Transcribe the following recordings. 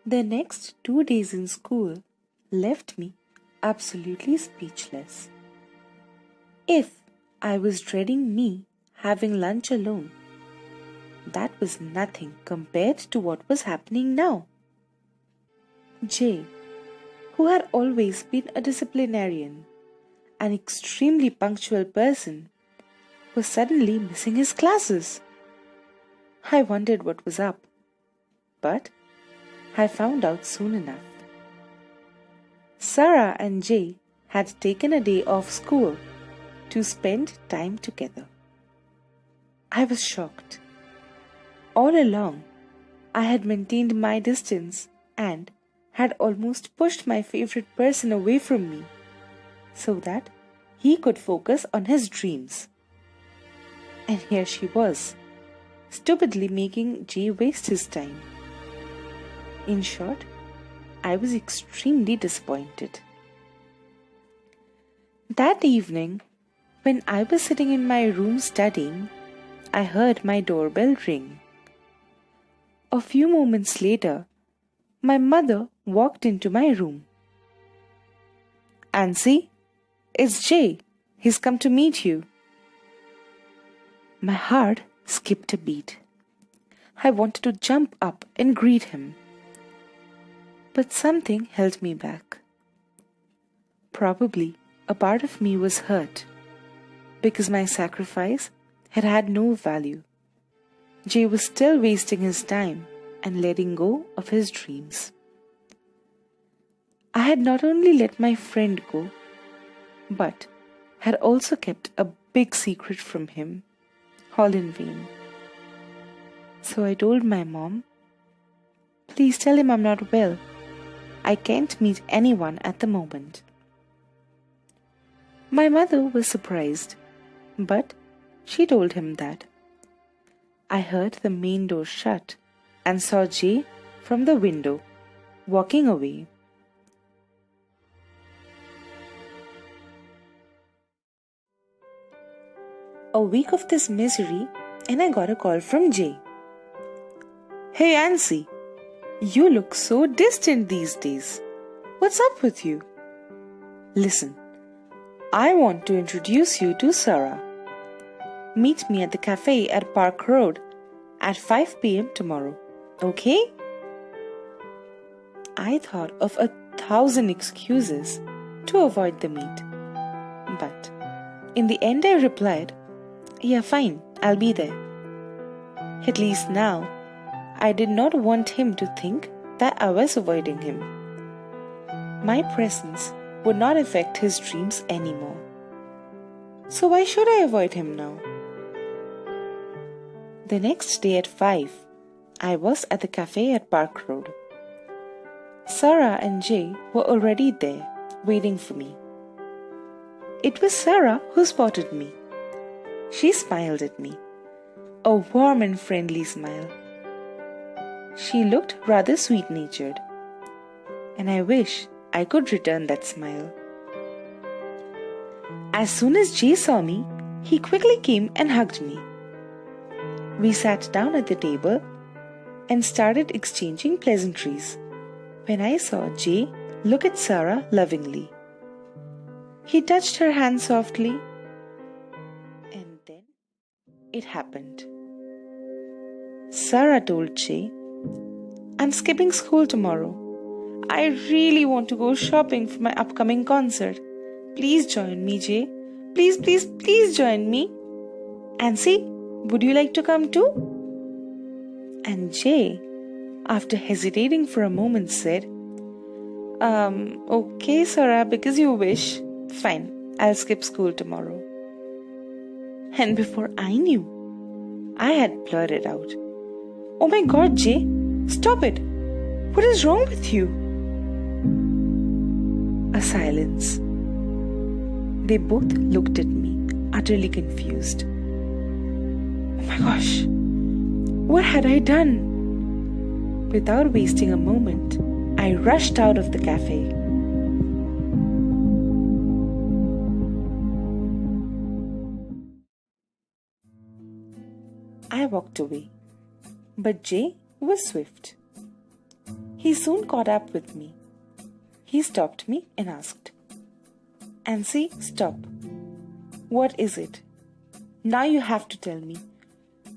The next 2 days in school left me absolutely speechless. If I was dreading me having lunch alone, that was nothing compared to what was happening now. Jay, who had always been a disciplinarian, an extremely punctual person, was suddenly missing his classes. I wondered what was up, but I found out soon enough. Sara and Jay had taken a day off school to spend time together. I was shocked. All along, I had maintained my distance and had almost pushed my favorite person away from me so that he could focus on his dreams. And here she was, stupidly making Jay waste his time. In short, I was extremely disappointed. That evening, when I was sitting in my room studying, I heard my doorbell ring. A few moments later, my mother walked into my room. "Ancy, it's Jay. He's come to meet you." My heart skipped a beat. I wanted to jump up and greet him. But something held me back. Probably a part of me was hurt because my sacrifice had had no value. Jay was still wasting his time and letting go of his dreams. I had not only let my friend go, but had also kept a big secret from him, all in vain. So I told my mom, "Please tell him I'm not well. I can't meet anyone at the moment." My mother was surprised, but she told him that I heard the main door shut and saw Jay from the window, walking away. A week of this misery, and I got a call from Jay. "Hey Ancy, you look so distant these days. What's up with you? Listen, I want to introduce you to Sara. Meet me at the cafe at Park Road at 5 p.m. tomorrow, okay?" I thought of 1,000 excuses to avoid the meet. But in the end I replied, "Yeah, fine, I'll be there." At least now, I did not want him to think that I was avoiding him. My presence would not affect his dreams anymore. So why should I avoid him now? The next day at 5, I was at the cafe at Park Road. Sara and Jay were already there, waiting for me. It was Sara who spotted me. She smiled at me, a warm and friendly smile. She looked rather sweet-natured, and I wish I could return that smile. As soon as Jay saw me, he quickly came and hugged me. We sat down at the table and started exchanging pleasantries when I saw Jay look at Sara lovingly. He touched her hand softly, and then it happened. Sara told Jay, "I'm skipping school tomorrow. I really want to go shopping for my upcoming concert. Please join me, Jay. Please, please, please join me. Ancy, would you like to come too?" And Jay, after hesitating for a moment, said, Okay, Sara, because you wish. Fine, I'll skip school tomorrow." And before I knew, I had blurted out, "Oh my God, Jay, stop it. What is wrong with you?" A silence. They both looked at me, utterly confused. Oh my gosh, what had I done? Without wasting a moment, I rushed out of the cafe. I walked away, but Jay was swift. He soon caught up with me. He stopped me and asked, "Ancy, stop. What is it? Now you have to tell me.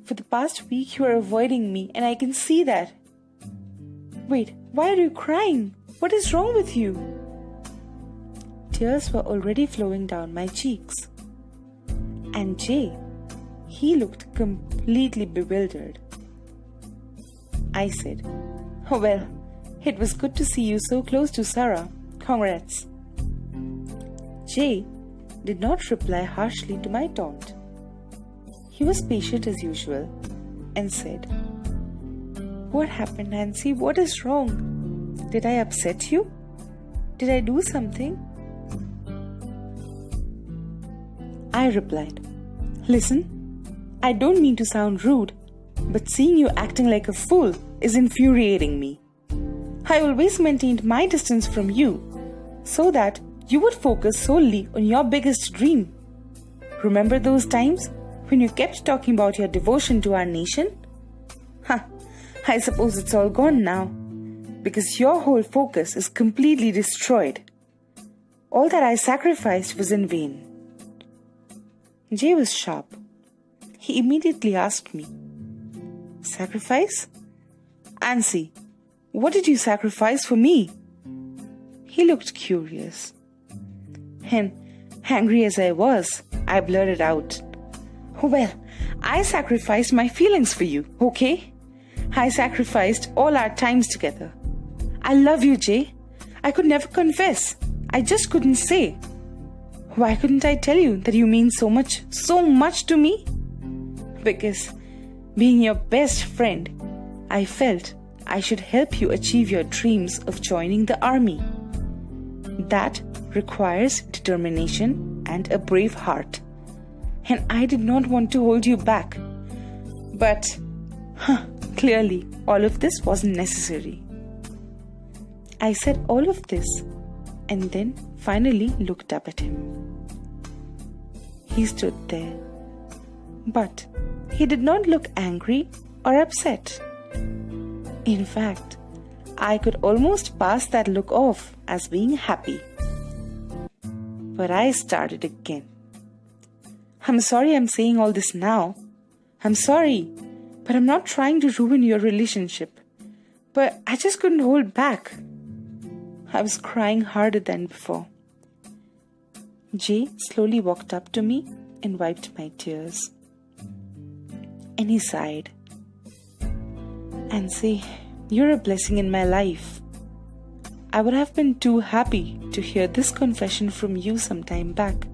For the past week you are avoiding me and I can see that." "Wait, why are you crying? What is wrong with you?" Tears were already flowing down my cheeks. And Jay, he looked completely bewildered. I said, "Oh well, it was good to see you so close to Sara. Congrats." Jay did not reply harshly to my taunt. He was patient as usual and said, "What happened, Ancy? What is wrong? Did I upset you? Did I do something?" I replied, "Listen, I don't mean to sound rude, but seeing you acting like a fool is infuriating me. I always maintained my distance from you so that you would focus solely on your biggest dream. Remember those times when you kept talking about your devotion to our nation? I suppose it's all gone now, because your whole focus is completely destroyed. All that I sacrificed was in vain." Jay was sharp. He immediately asked me, "Sacrifice? Ancy, what did you sacrifice for me?" He looked curious. And angry as I was, I blurted out, "Well, I sacrificed my feelings for you, okay? I sacrificed all our times together. I love you, Jay. I could never confess. I just couldn't say. Why couldn't I tell you that you mean so much to me? Because being your best friend, I felt I should help you achieve your dreams of joining the army. That requires determination and a brave heart. And I did not want to hold you back. But, clearly, all of this wasn't necessary." I said all of this and then finally looked up at him. He stood there, but he did not look angry or upset. In fact, I could almost pass that look off as being happy. But I started again. "I'm sorry I'm saying all this now. I'm sorry, but I'm not trying to ruin your relationship. But I just couldn't hold back." I was crying harder than before. Jay slowly walked up to me and wiped my tears. And he sighed. "Ancy, you're a blessing in my life. I would have been too happy to hear this confession from you some time back.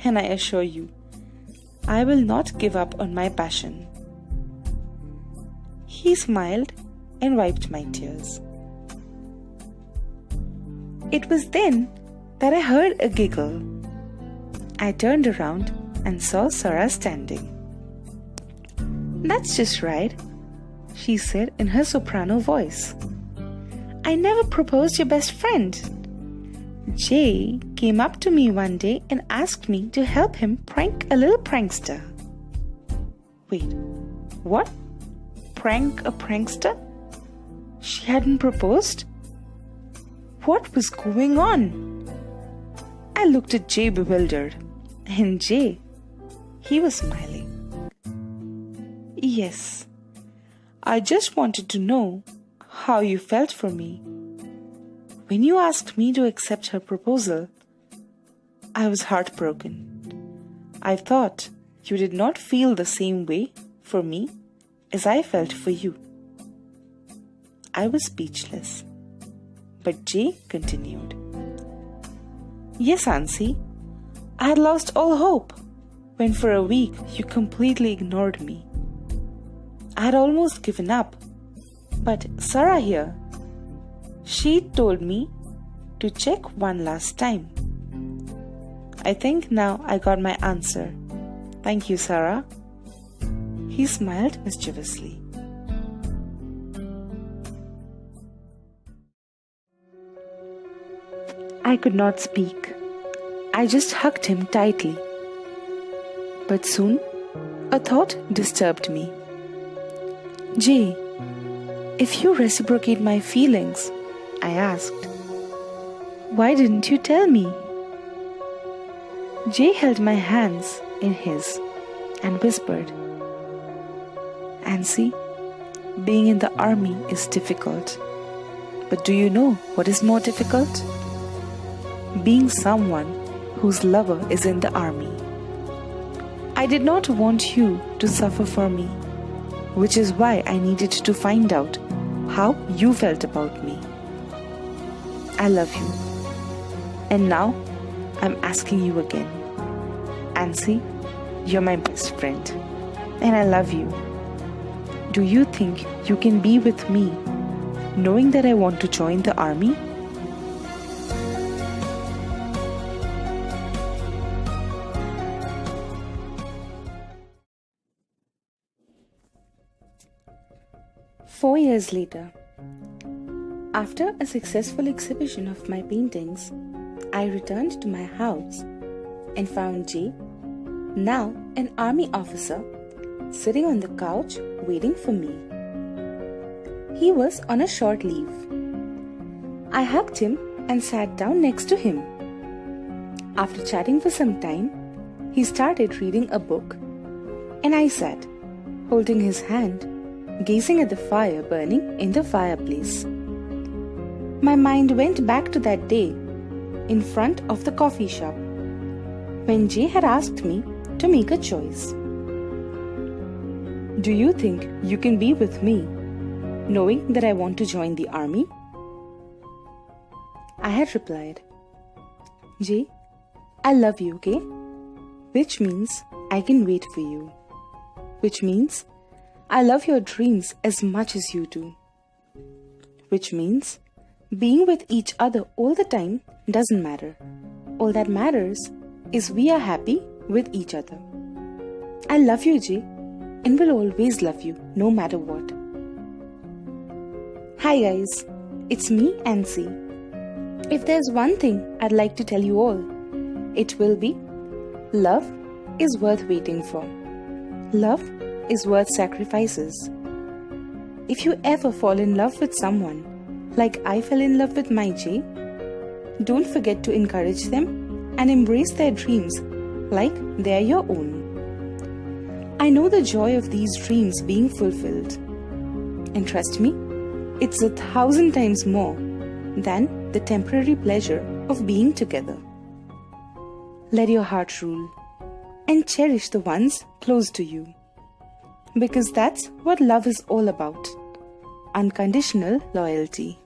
And I assure you, I will not give up on my passion." He smiled and wiped my tears. It was then that I heard a giggle. I turned around and saw Sara standing. "That's just right," she said in her soprano voice. "I never proposed your best friend. Jay came up to me one day and asked me to help him prank a little prankster." Wait, what? Prank a prankster? She hadn't proposed? What was going on? I looked at Jay bewildered, and Jay, he was smiling. "Yes, I just wanted to know how you felt for me. When you asked me to accept her proposal, I was heartbroken. I thought you did not feel the same way for me as I felt for you." I was speechless, but Jay continued. "Yes, Ancy, I had lost all hope when for a week you completely ignored me. I had almost given up, but Sara here, she told me to check one last time. I think now I got my answer. Thank you, Sara." He smiled mischievously. I could not speak. I just hugged him tightly. But soon, a thought disturbed me. "Jay, If you reciprocate my feelings, I asked, why didn't you tell me? Jay held my hands in his and whispered, Ancy, being in the army is difficult. But do you know what is more difficult? Being someone whose lover is in the army. I did not want you to suffer for me, which is why I needed to find out how you felt about me. I love you. And now I'm asking you again. Ancy, you're my best friend. And I love you. Do you think you can be with me knowing that I want to join the army? Four years later, after a successful exhibition of my paintings, I returned to my house and found Jay, now an army officer, sitting on the couch waiting for me. He was on a short leave. I hugged him and sat down next to him. After chatting for some time, he started reading a book, and I sat, holding his hand, gazing at the fire burning in the fireplace. My mind went back to that day in front of the coffee shop when Jay had asked me to make a choice. Do you think you can be with me knowing that I want to join the army? I had replied, Jay, I love you, okay? Which means I can wait for you. Which means I love your dreams as much as you do. Which means being with each other all the time doesn't matter. All that matters is we are happy with each other. I love you, Jay, and will always love you no matter what. Hi guys, it's me, Ancy. If there's one thing I'd like to tell you all, it will be, love is worth waiting for. Love is worth sacrifices. If you ever fall in love with someone, like I fell in love with my Jay, don't forget to encourage them and embrace their dreams like they're your own. I know the joy of these dreams being fulfilled. And trust me, it's 1,000 times more than the temporary pleasure of being together. Let your heart rule and cherish the ones close to you. Because that's what love is all about. Unconditional loyalty.